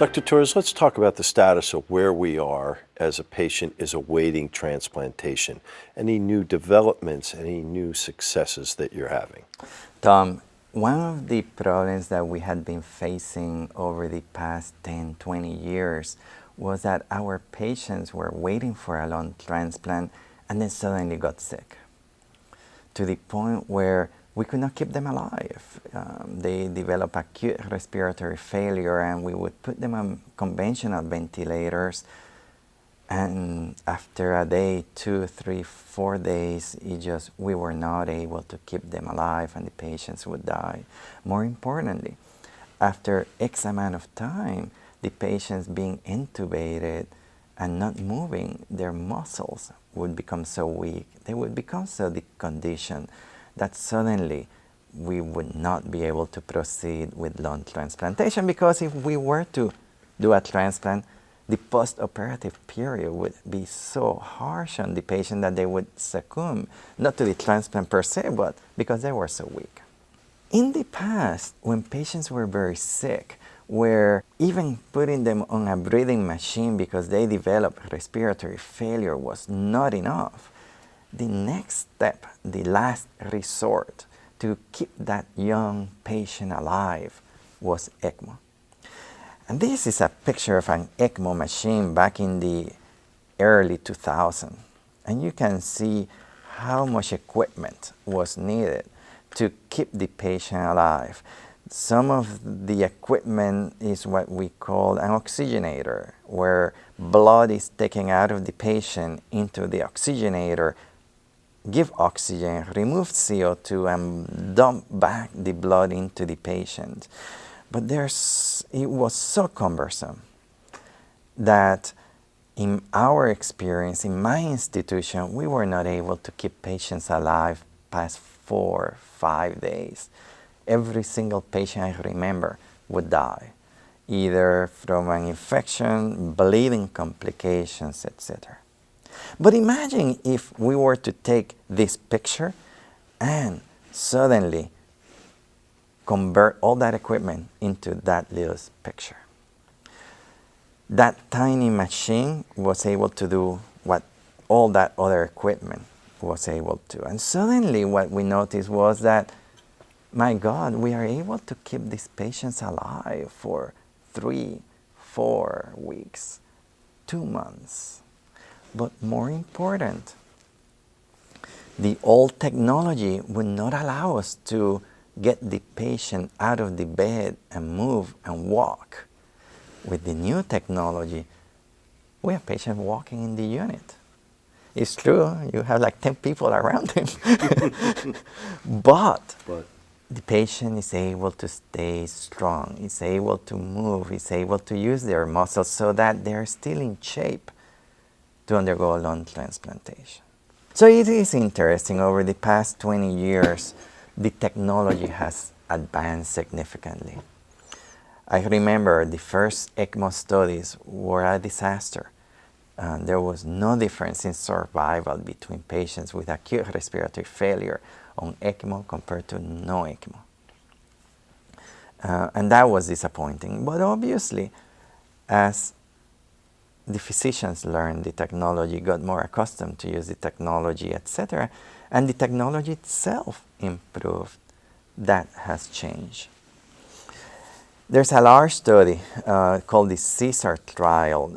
Dr. Torres, let's talk about the status of where we are as a patient is awaiting transplantation. Any new developments, any new successes that you're having? Tom, one of the problems that we had been facing over the past 10, 20 years was that our patients were waiting for a lung transplant and then suddenly got sick to the point where we could not keep them alive. They developed acute respiratory failure and we would put them on conventional ventilators, and after a day, 2, 3, 4 days, we were not able to keep them alive and the patients would die. More importantly, after X amount of time, the patients being intubated and not moving, their muscles would become so weak, they would become so deconditioned that suddenly we would not be able to proceed with lung transplantation, because if we were to do a transplant, the post-operative period would be so harsh on the patient that they would succumb, not to the transplant per se, but because they were so weak. In the past, when patients were very sick, where even putting them on a breathing machine because they developed respiratory failure was not enough, the next step, the last resort to keep that young patient alive was ECMO. And this is a picture of an ECMO machine back in the early 2000s. And you can see how much equipment was needed to keep the patient alive. Some of the equipment is what we call an oxygenator, where blood is taken out of the patient into the oxygenator, give oxygen, remove CO2, and dump back the blood into the patient. But it was so cumbersome that in our experience, in my institution, we were not able to keep patients alive past 4, 5 days. Every single patient I remember would die, either from an infection, bleeding complications, etc. But imagine if we were to take this picture and suddenly convert all that equipment into that little picture. That tiny machine was able to do what all that other equipment was able to. And suddenly what we noticed was that, my God, we are able to keep these patients alive for 3, 4 weeks, 2 months. But more important, the old technology would not allow us to get the patient out of the bed and move and walk. With the new technology, we have patients walking in the unit. It's true, you have like 10 people around him. but the patient is able to stay strong, is able to move, is able to use their muscles so that they're still in shape to undergo lung transplantation. So it is interesting, over the past 20 years, the technology has advanced significantly. I remember the first ECMO studies were a disaster. There was no difference in survival between patients with acute respiratory failure on ECMO compared to no ECMO. And that was disappointing. But obviously, as the physicians learned the technology, got more accustomed to use the technology, etc., and the technology itself improved, that has changed. There's a large study called the CESAR trial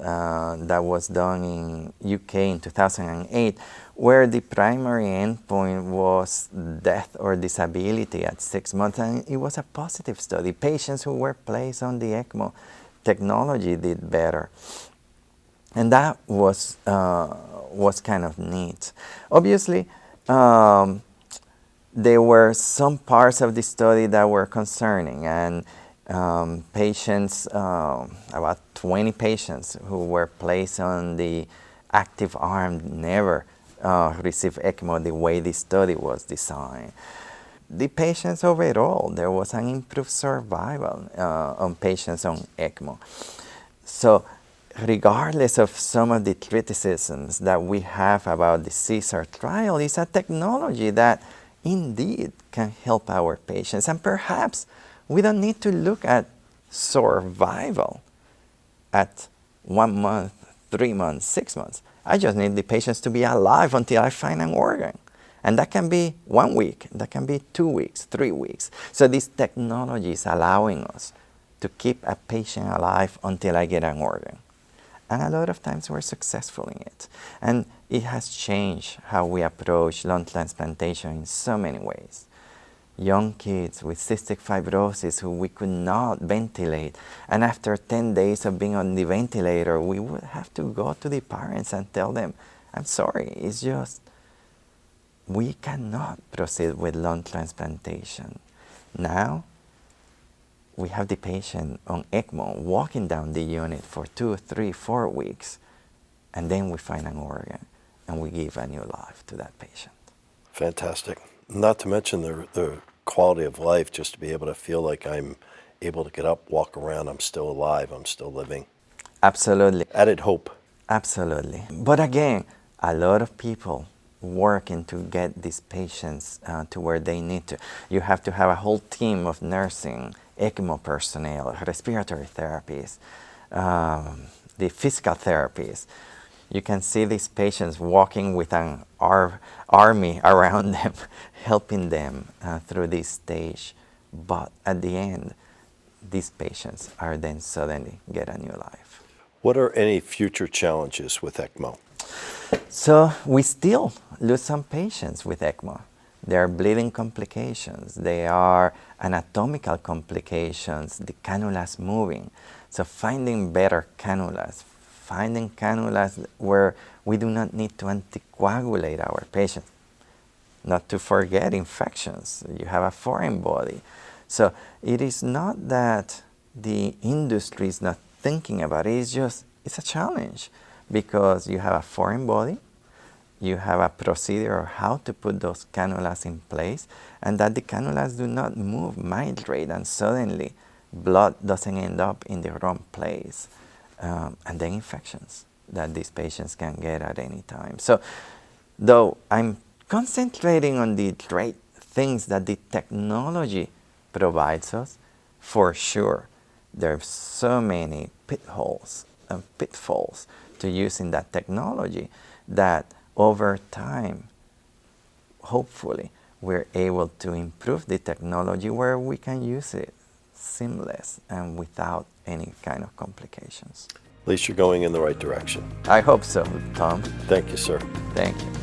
that was done in UK in 2008, where the primary endpoint was death or disability at 6 months, and it was a positive study. Patients who were placed on the ECMO technology did better. And that was kind of neat. Obviously, there were some parts of the study that were concerning, and patients, about 20 patients who were placed on the active arm never received ECMO the way the study was designed. The patients overall, there was an improved survival on patients on ECMO. So regardless of some of the criticisms that we have about the CESAR trial, it's a technology that indeed can help our patients. And perhaps we don't need to look at survival at 1 month, 3 months, 6 months. I just need the patients to be alive until I find an organ. And that can be 1 week, that can be 2 weeks, 3 weeks. So this technology is allowing us to keep a patient alive until I get an organ. And a lot of times we're successful in it. And it has changed how we approach lung transplantation in so many ways. Young kids with cystic fibrosis who we could not ventilate, and after 10 days of being on the ventilator, we would have to go to the parents and tell them, I'm sorry, it's just, we cannot proceed with lung transplantation. Now, we have the patient on ECMO walking down the unit for 2, 3, 4 weeks, and then we find an organ and we give a new life to that patient. Fantastic. Not to mention the quality of life, just to be able to feel like I'm able to get up, walk around, I'm still alive, I'm still living. Absolutely. Added hope. Absolutely. But again, a lot of people working to get these patients to where they need to. You have to have a whole team of nursing, ECMO personnel, respiratory therapists, the physical therapists. You can see these patients walking with an army around them, helping them through this stage. But at the end, these patients are then suddenly get a new life. What are any future challenges with ECMO? So we still lose some patients with ECMO. There are bleeding complications. There are anatomical complications, the cannulas moving. So finding better cannulas, finding cannulas where we do not need to anticoagulate our patients. Not to forget infections. You have a foreign body. So it is not that the industry is not thinking about it. It's just, it's a challenge because you have a foreign body, you have a procedure of how to put those cannulas in place, and that the cannulas do not move, migrate, and suddenly blood doesn't end up in the wrong place. And then infections that these patients can get at any time. So though I'm concentrating on the great things that the technology provides us, for sure, there are so many pitfalls and pitfalls to using that technology that over time, hopefully, we're able to improve the technology where we can use it seamless and without any kind of complications. At least you're going in the right direction. I hope so, Tom. Thank you, sir. Thank you.